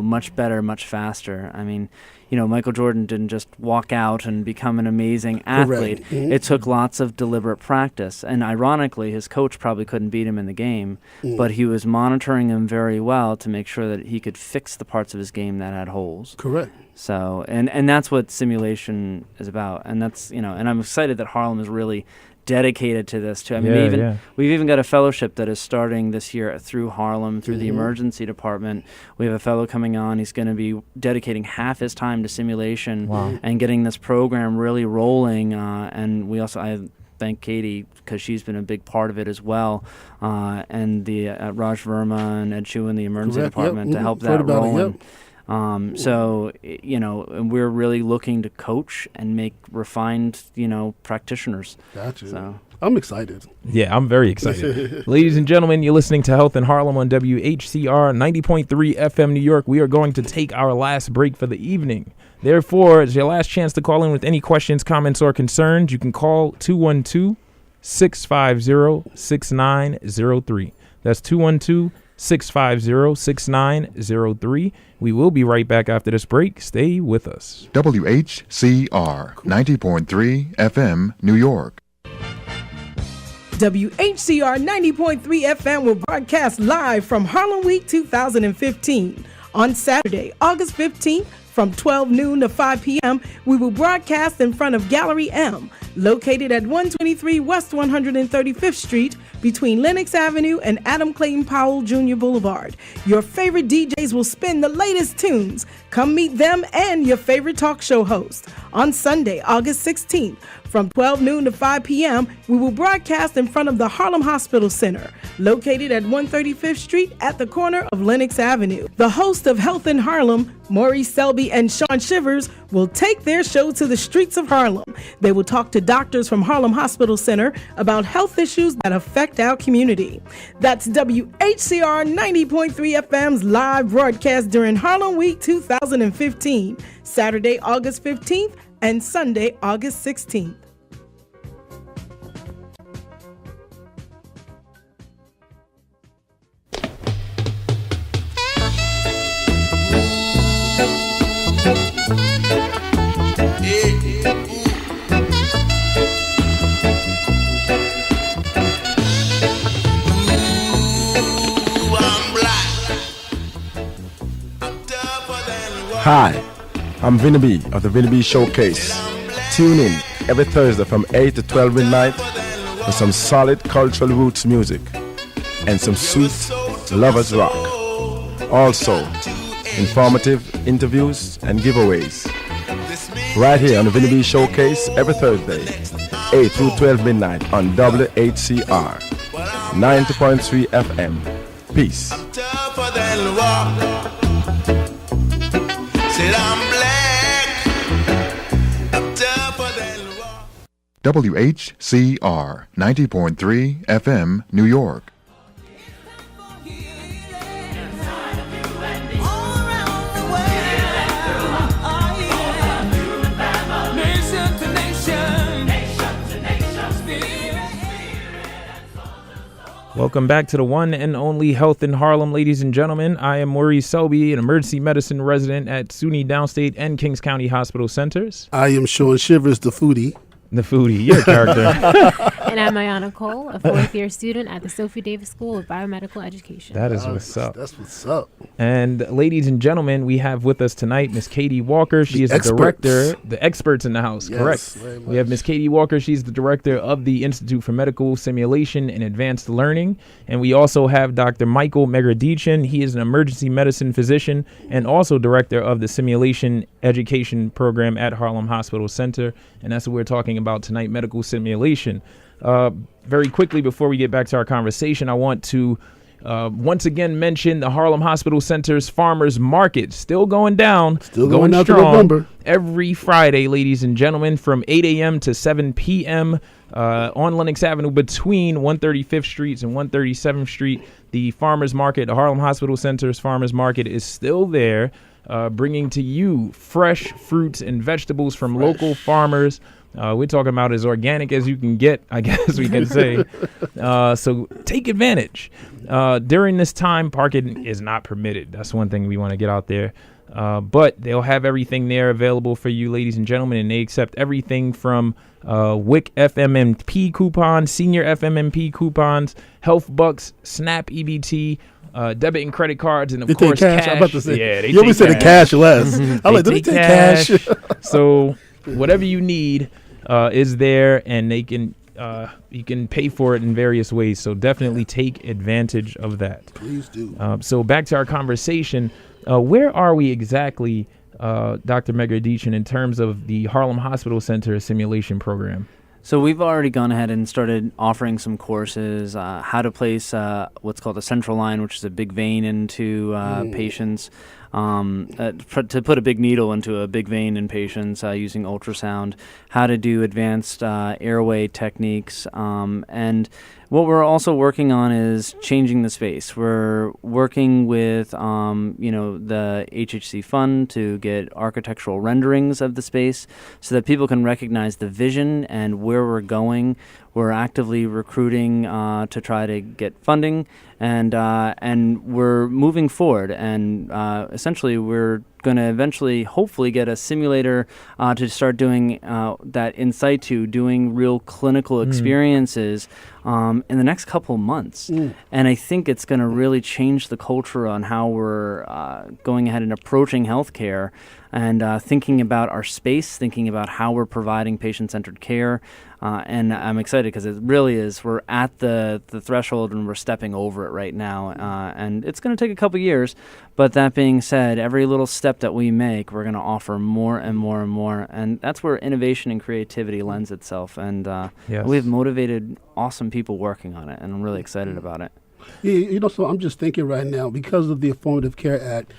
Much better, much faster. I mean, Michael Jordan didn't just walk out and become an amazing athlete. It took lots of deliberate practice. And ironically, his coach probably couldn't beat him in the game, but he was monitoring him very well to make sure that he could fix the parts of his game that had holes. Correct. So, and that's what simulation is about. And that's, and I'm excited that Harlem is really dedicated to this too. I mean, we've even got a fellowship that is starting this year through Harlem, through the emergency department. We have a fellow coming on. He's going to be dedicating half his time to simulation and getting this program really rolling. And we also, I thank Katie because she's been a big part of it as well, and the Raj Verma and Ed Chu in the emergency department to help that rolling. So, and we're really looking to coach and make refined, practitioners. Gotcha. So I'm excited. Yeah, I'm very excited. Ladies and gentlemen, you're listening to Health in Harlem on WHCR 90.3 FM New York. We are going to take our last break for the evening. Therefore, it's your last chance to call in with any questions, comments, or concerns. You can call 212-650-6903. That's 212-650-6903. We will be right back after this break. Stay with us. WHCR 90.3 FM, New York. WHCR 90.3 FM will broadcast live from Harlem Week 2015. On Saturday, August 15th, from 12 noon to 5 p.m., we will broadcast in front of Gallery M, located at 123 West 135th Street, between Lenox Avenue and Adam Clayton Powell Jr. Boulevard. Your favorite DJs will spin the latest tunes. Come meet them and your favorite talk show host. On Sunday, August 16th, from 12 noon to 5 p.m., we will broadcast in front of the Harlem Hospital Center, located at 135th Street at the corner of Lenox Avenue. The host of Health in Harlem, Maurice Selby and Sean Shivers, will take their show to the streets of Harlem. They will talk to doctors from Harlem Hospital Center about health issues that affect our community. That's WHCR 90.3 FM's live broadcast during Harlem Week 2015, Saturday, August 15th and Sunday, August 16th. Hi, I'm Vinny B of the Vinny B Showcase. Tune in every Thursday from 8 to 12 midnight for some solid cultural roots music and some sweet lovers rock. Also, informative interviews and giveaways. Right here on the Vinny B Showcase every Thursday, 8 through 12 midnight on WHCR 90.3 FM. Peace. WHCR 90.3 FM, New York. Welcome back to the one and only Health in Harlem, ladies and gentlemen. I am Maurice Selby, an emergency medicine resident at SUNY Downstate and Kings County Hospital Centers. I am Sean Shivers, the foodie. The foodie, your character. And I'm Ayana Cole, a fourth-year student at the Sophie Davis School of Biomedical Education. That is what's up. That's what's up. And ladies and gentlemen, we have with us tonight Miss Katie Walker. She is the director, the experts in the house, Yes, correct? We have Miss Katie Walker. She's the director of the Institute for Medical Simulation and Advanced Learning. And we also have Dr. Michael Megradichin. He is an emergency medicine physician and also director of the Simulation Education Program at Harlem Hospital Center. And that's what we're talking about tonight, medical simulation. Very quickly, before we get back to our conversation, I want to once again mention the Harlem Hospital Center's Farmers Market. Still going down. Still going out strong. to November. Every Friday, ladies and gentlemen, from 8 a.m. to 7 p.m. On Lenox Avenue between 135th Street and 137th Street. The Farmers Market, the Harlem Hospital Center's Farmers Market is still there, bringing to you fresh fruits and vegetables from local farmers. We're talking about as organic as you can get, I guess we can say. So take advantage. During this time, parking is not permitted. That's one thing we want to get out there. But they'll have everything there available for you, ladies and gentlemen, and they accept everything from WIC FMMP coupons, senior FMMP coupons, Health Bucks, SNAP EBT, debit and credit cards, and of course cash. I'm about to say, yeah, they you always said the cash less. I'm like, do they take cash? So whatever you need is there, and they can you can pay for it in various ways. So definitely take advantage of that. Please do. So back to our conversation. Where are we exactly, Dr. Megradichin, in terms of the Harlem Hospital Center simulation program? So we've already gone ahead and started offering some courses, how to place what's called a central line, which is a big vein into patients, to put a big needle into a big vein in patients using ultrasound, how to do advanced airway techniques, and what we're also working on is changing the space. We're working with, the HHC fund to get architectural renderings of the space so that people can recognize the vision and where we're going. We're actively recruiting to try to get funding and we're moving forward, and essentially we're going to eventually hopefully get a simulator to start doing that in situ, doing real clinical experiences in the next couple of months. And I think it's going to really change the culture on how we're going ahead and approaching healthcare, and thinking about our space, thinking about how we're providing patient-centered care. And I'm excited because it really is. We're at the threshold and we're stepping over it right now. And it's going to take a couple years. But that being said, every little step that we make, we're going to offer more and more and more. And that's where innovation and creativity lends itself. And we have motivated, awesome people working on it. And I'm really excited about it. Yeah, so I'm just thinking right now, because of the Affirmative Care Act,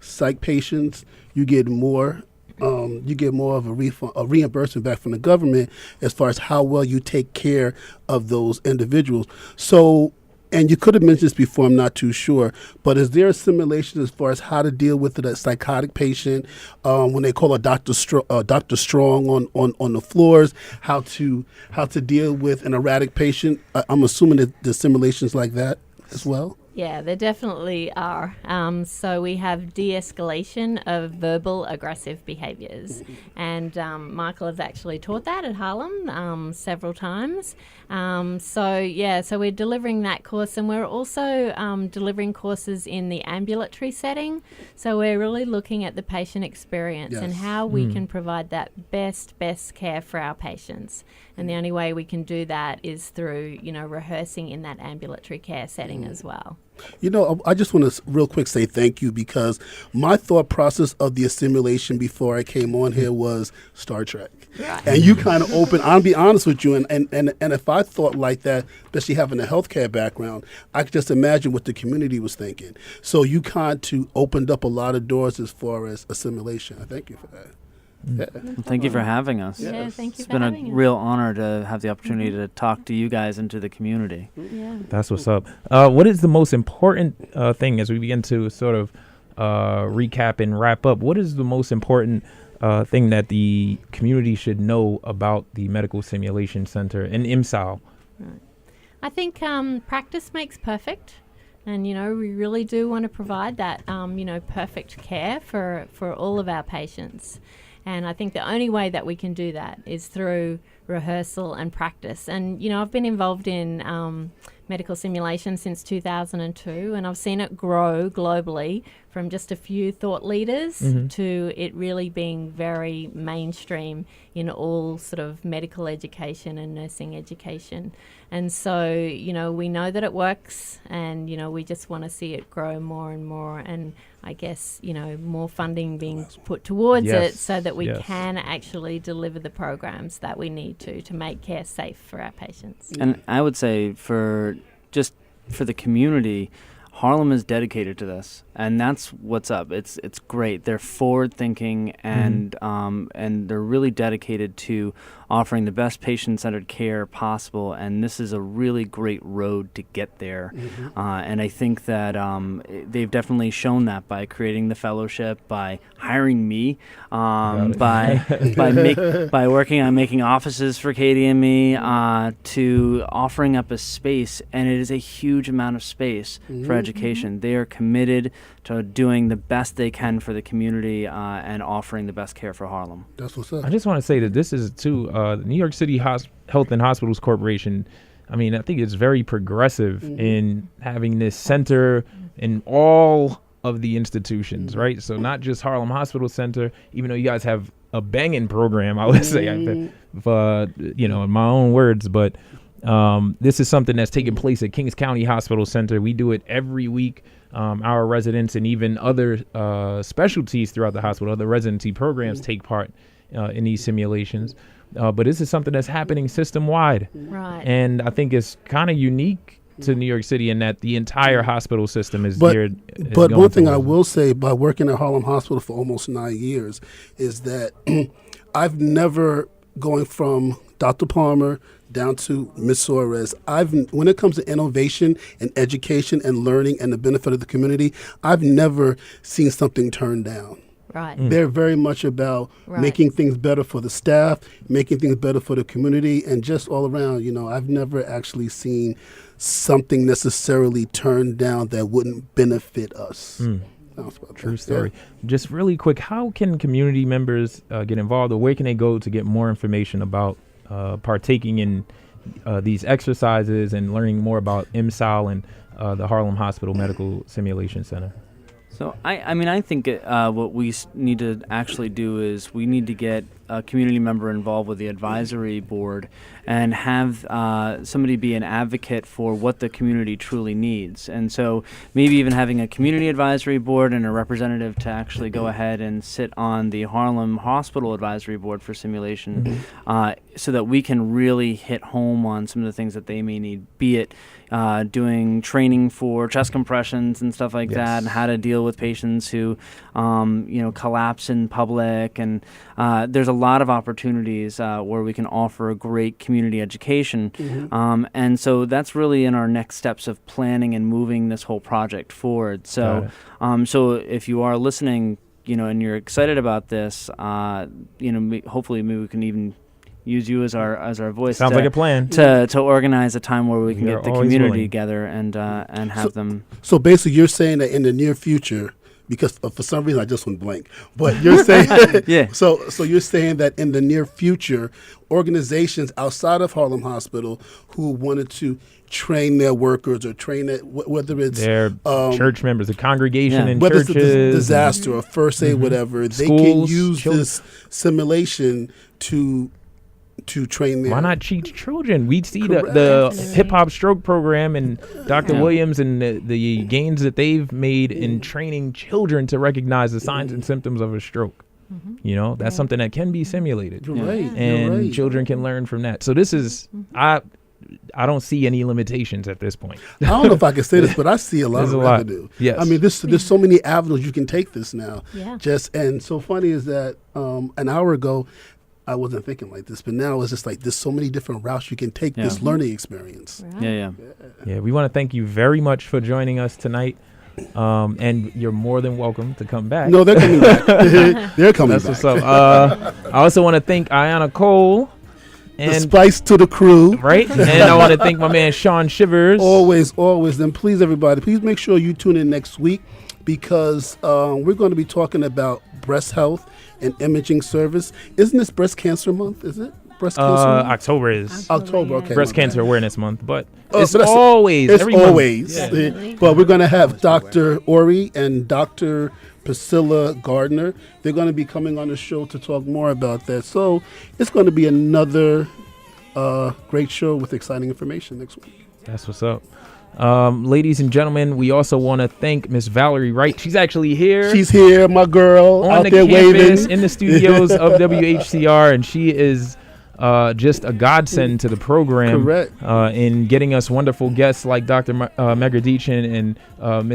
psych patients, you get more of a reimbursement back from the government as far as how well you take care of those individuals. So, and you could have mentioned this before, I'm not too sure, but is there a simulation as far as how to deal with a psychotic patient when they call a Dr. Strong on the floors, how to deal with an erratic patient? I'm assuming that there's simulations like that as well? Yeah, there definitely are. So we have de-escalation of verbal aggressive behaviours. And Michael has actually taught that at Harlem several times. So we're delivering that course, and we're also delivering courses in the ambulatory setting. So we're really looking at the patient experience and how we can provide that best care for our patients. And the only way we can do that is through, rehearsing in that ambulatory care setting as well. I just want to real quick say thank you, because my thought process of the assimilation before I came on here was Star Trek. Right. And you kind of open, I'll be honest with you, and if I thought like that, especially having a healthcare background, I could just imagine what the community was thinking. So you kind of opened up a lot of doors as far as assimilation. I thank you for that. Yeah. Well, thank you for having us. Yeah, thank you. It's been a real honor to have the opportunity to talk to you guys and to the community. Yeah, that's what's up. What is the most important thing as we begin to sort of recap and wrap up? What is the most important thing that the community should know about the Medical Simulation Center and IMSAL? Right. I think practice makes perfect. And, we really do want to provide that, perfect care for all of our patients. And I think the only way that we can do that is through rehearsal and practice. And, I've been involved in medical simulation since 2002, and I've seen it grow globally from just a few thought leaders to it really being very mainstream in all sort of medical education and nursing education. And so, we know that it works, and, we just want to see it grow more and more. And I guess, more funding being put towards it so that we can actually deliver the programs that we need to make care safe for our patients. And I would say for the community, Harlem is dedicated to this, and that's what's up. It's great. They're forward thinking, and they're really dedicated to offering the best patient-centered care possible, and this is a really great road to get there. And I think that they've definitely shown that by creating the fellowship, by hiring me, by working on making offices for Katie and me, to offering up a space, and it is a huge amount of space for education. They are committed to doing the best they can for the community and offering the best care for Harlem. That's what's up. I just want to say that this is too the New York City Health and Hospitals Corporation. I mean, I think it's very progressive in having this center in all of the institutions, right? So not just Harlem Hospital Center, even though you guys have a banging program, I would say, in my own words, but this is something that's taking place at Kings County Hospital Center. We do it every week. Our residents and even other specialties throughout the hospital, other residency programs take part in these simulations. But this is something that's happening system-wide. Right. And I think it's kind of unique to New York City in that the entire hospital system is geared. But one thing I will say, by working at Harlem Hospital for almost 9 years, is that I've never, going from Dr. Palmer down to Ms. Suarez, when it comes to innovation and education and learning and the benefit of the community, I've never seen something turned down. Right. They're very much about making things better for the staff, making things better for the community, and just all around. I've never actually seen something necessarily turned down that wouldn't benefit us. True story. Just really quick, how can community members get involved, or where can they go to get more information about partaking in these exercises and learning more about MSAL and the Harlem Hospital Medical Simulation Center? So I think what we need to actually do is we need to get a community member involved with the advisory board and have somebody be an advocate for what the community truly needs. And so maybe even having a community advisory board and a representative to actually go ahead and sit on the Harlem Hospital Advisory Board for simulation, so that we can really hit home on some of the things that they may need, be it doing training for chest compressions and stuff like that, and how to deal with patients who collapse in public. And there's a lot of opportunities where we can offer a great community education. And so that's really in our next steps of planning and moving this whole project forward. So so if you are listening, and you're excited about this, hopefully maybe we can even use you as our voice. Sounds like a plan. To organize a time where we can get the community together and have them. So basically, you're saying that in the near future, because for some reason I just went blank, but you're saying So you're saying that in the near future, organizations outside of Harlem Hospital who wanted to train their workers or train it, whether it's their church members, a congregation in whether churches, it's a disaster or first aid, whatever, Schools, they can use this simulation to train their... Why not teach children? We see the hip hop stroke program and Dr. Williams and the gains that they've made in training children to recognize the signs and symptoms of a stroke. That's something that can be simulated. You're right. And children can learn from that. So this is, I don't see any limitations at this point. I don't know if I can say this, but I see a lot of revenue. Yes. I mean, there's so many avenues you can take this now. Yeah. And so funny is that an hour ago, I wasn't thinking like this, but now it's just like there's so many different routes you can take this learning experience. Yeah, we want to thank you very much for joining us tonight. And you're more than welcome to come back. No, they're coming back. They're coming back. That's what's up. I also want to thank Ayanna Cole. And the spice to the crew. Right. And I want to thank my man Sean Shivers. Always. And please, everybody, please make sure you tune in next week because we're going to be talking about breast health and imaging service. Isn't this breast cancer month? Is it breast cancer month? October is. October, okay. Breast Cancer Awareness Month, but it's but always. It's every always. Month. But we're going to have Dr. Ori and Dr. Priscilla Gardner. They're going to be coming on the show to talk more about that. So it's going to be another great show with exciting information next week. That's what's up. Ladies and gentlemen, we also want to thank Miss Valerie Wright. She's actually here. She's here, my girl, on out the there campus waving. in the studios of WHCR, and she is just a godsend to the program. Correct. In getting us wonderful guests like Dr. Megardichin and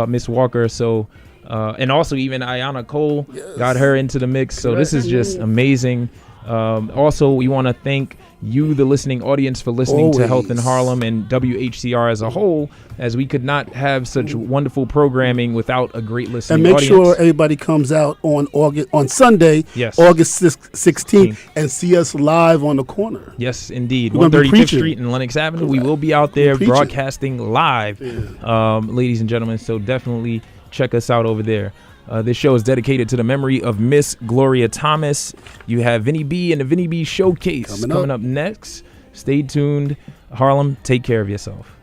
Miss Walker. So, and also even Ayanna Cole got her into the mix. So this is just amazing. Also, we want to thank you, the listening audience, for listening to Health in Harlem and WHCR as a whole, as we could not have such wonderful programming without a great listening audience. And make audience. sure everybody comes out on Sunday, August 16th, and see us live on the corner. Yes, indeed. We're 135th Street and Lenox Avenue. We will be out there broadcasting live, ladies and gentlemen. So definitely check us out over there. This show is dedicated to the memory of Miss Gloria Thomas. You have Vinny B and the Vinny B Showcase coming up next. Stay tuned. Harlem, take care of yourself.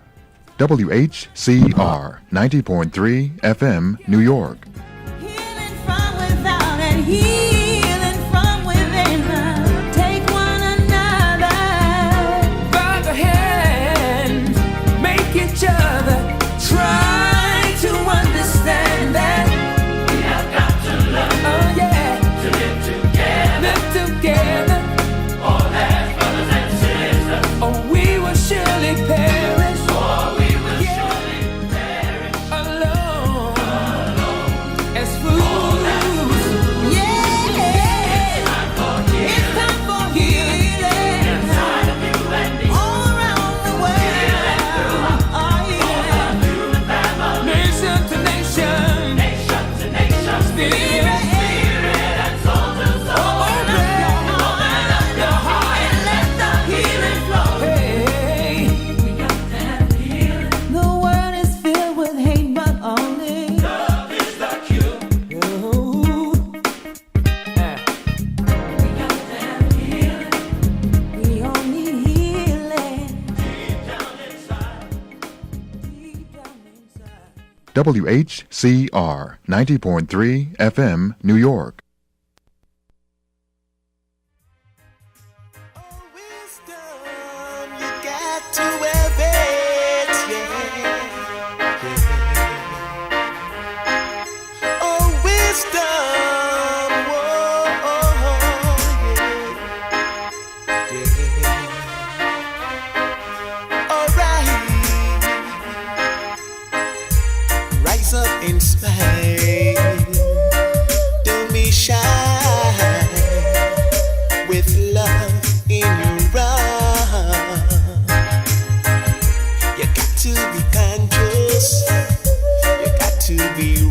WHCR 90.3 FM, New York. Yeah. Whcr 90.3 FM, New York.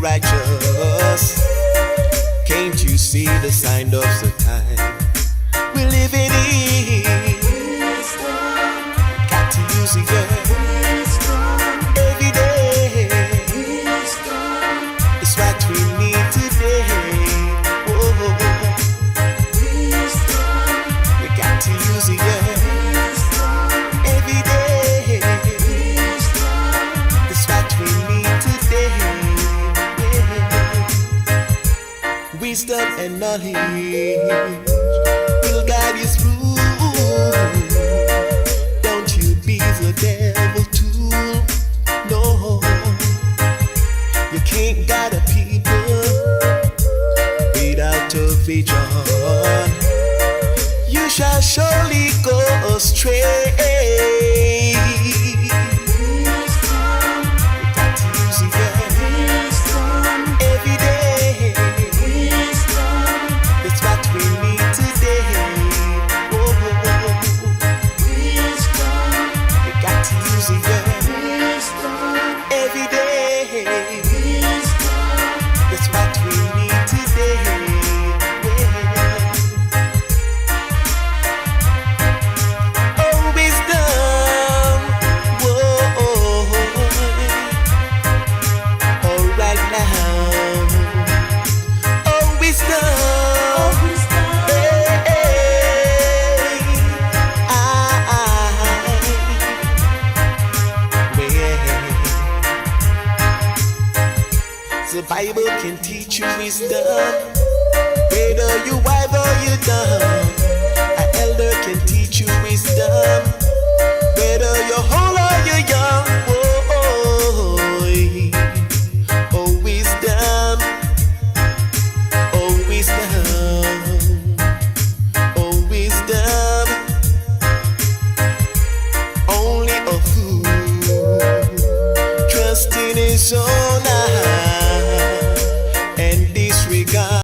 Righteous, can't you see the sign of the time we're living in? Got to use it every day. It's what we need today. Whoa. We got to use it every day. It's what we need today. Wisdom and knowledge will guide you through. Don't you be the devil tool. No, you can't guide a people without a vision. You shall surely go astray. The Bible can teach you wisdom, whether you wise or you dumb. An elder can teach you wisdom, whether you're old or you're young. Oh, wisdom, oh, wisdom, oh, wisdom. Only a fool trust in his own eyes.